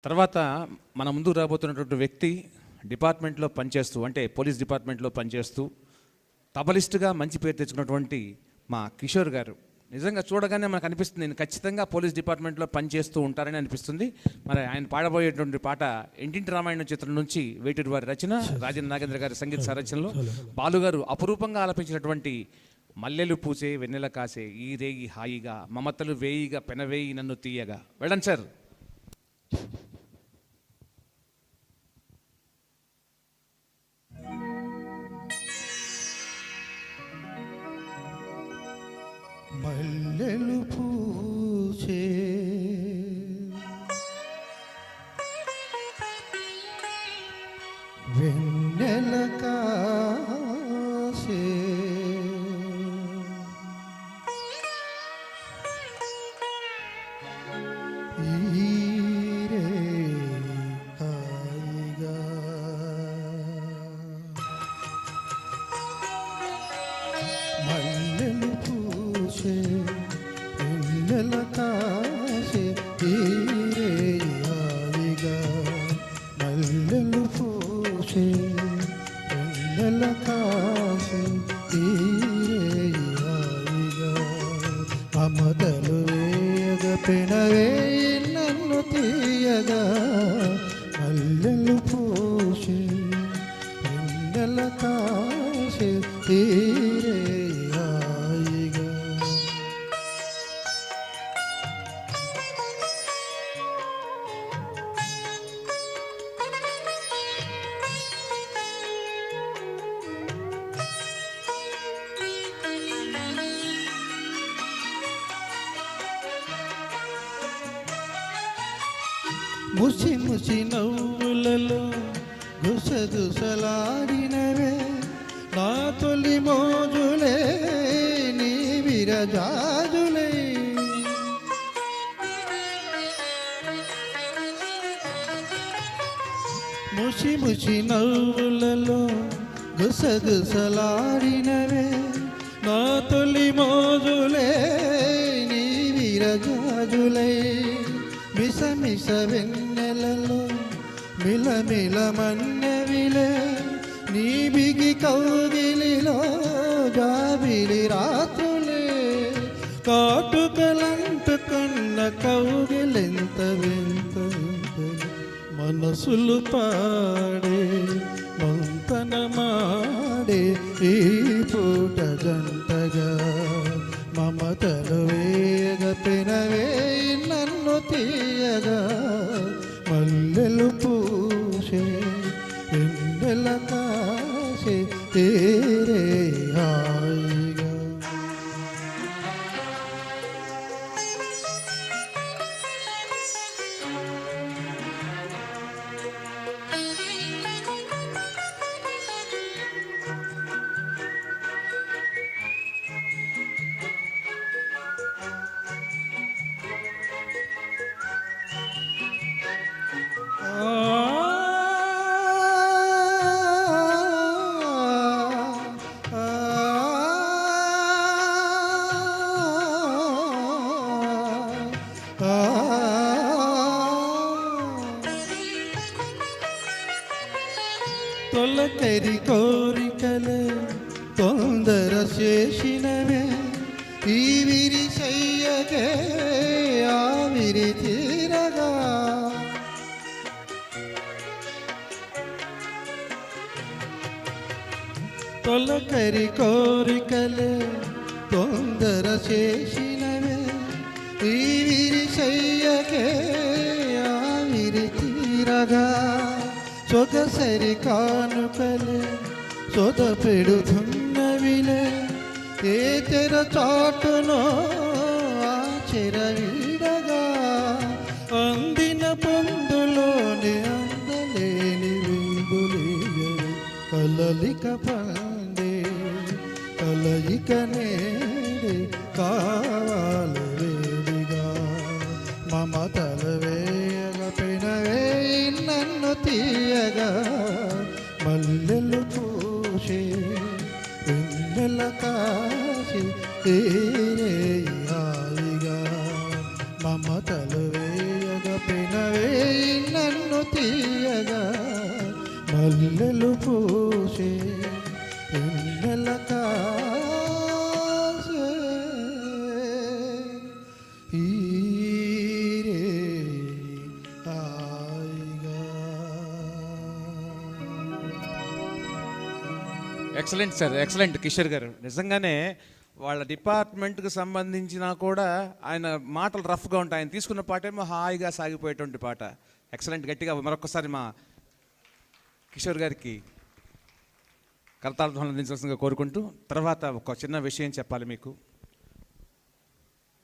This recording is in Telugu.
తర్వాత మన ముందు రాబోతున్నటువంటి వ్యక్తి డిపార్ట్మెంట్లో పనిచేస్తూ, అంటే పోలీస్ డిపార్ట్మెంట్లో పనిచేస్తూ తబలిస్టుగా మంచి పేరు తెచ్చుకున్నటువంటి మా కిషోర్ గారు. నిజంగా చూడగానే మనకు అనిపిస్తుంది, నేను ఖచ్చితంగా పోలీస్ డిపార్ట్మెంట్లో పనిచేస్తూ ఉంటారని అనిపిస్తుంది. మరి ఆయన పాడబోయేటువంటి పాట ఇంటింటి రామాయణం చిత్రం నుంచి వేటూరి వారి రచన, రాజేంద్ర నాగేంద్ర గారి సంగీత సంరచనలో బాలుగారు అపురూపంగా ఆలపించినటువంటి మల్లెలు పూసే వెన్నెల కాసే ఈ రేగి హాయిగా మమతలు వేయిగా పెనవేయి నన్ను తీయగా. వెళ్ళండి సార్. మల్లెలు పూసే వెన్నెల కాసే ఈరే హాయిగా మల్లెలు పూసే వెన్నెల కాసే ఈరే హాయిగా మల్లెలు పూసే వెన్నెల కాసే ఈరే హాయిగా మమతలు వేయగ పెనవేయి నన్ను తీయగా మల్లెలు పూసే వెన్నెల కాసే ఈరే హాయిగా. ముసి ముసి నవ్వులలో గుసగుసలాడినవే నా తొలి మోజులే నీ విరజాజులే. ముసి ముసి నవ్వులలో గుసగుసలాడినవే నా తొలి మోజులే నీ విరజాజులే. మిస మిస వెన్నెలలో మిలమిల మన్నెవిలే నీ బిగి కౌగిలిలో జాబిలి రాత్రులే. కాటుకలంటుకున్న కౌగిలెంత వింత మనసులు పాడే మంతన మాడే ఈ పూట జంటగా మమతలు వేగ పెనవేయి నన్ను తీయగా మల్లెలు పూసే వెన్నెల కాసే తీరే హాయిగా. తొలకరి కోరికలే తొందర చేసినవే ఈ విరి చెయ్యకే ఆవిరి తీరగా. తొలకరి కోరికలే తొందర చేసినవే ఈ విరి చెయ్యకే ఆవిరి తీరగా. సొగసరి కానుకలే సొద పెడుతున్నవిలే ఏ తెర చాటునో ఆ చెర వీడగా. అందిన పొందులోని అందలేని విందులేయని కలలిక పండే కలయిక నేడే కావాలి వేడిగా మమతల వేగ పెనవేయి నన్ను తీయగా మల్లెలు పూసే వెన్నెల కాసే తీరే హాయిగా మమతలు వేయగ పెనవేయి తీయగా మల్లెలు పూసే ఎన్నెల కాసే ఈరే హాయిగా. ఎక్సలెంట్ సార్, ఎక్సలెంట్ కిషోర్ గారు. నిజంగానే వాళ్ళ డిపార్ట్మెంట్కి సంబంధించినా కూడా ఆయన మాటలు రఫ్గా ఉంటాయి. ఆయన తీసుకున్న పాట ఏమో హాయిగా సాగిపోయేటువంటి పాట. ఎక్సలెంట్. గట్టిగా మరొకసారి మా కిషోర్ గారికి కరతాళ ధ్వనులు అందించాల్సిందిగా కోరుకుంటూ, తర్వాత ఒక చిన్న విషయం చెప్పాలి మీకు.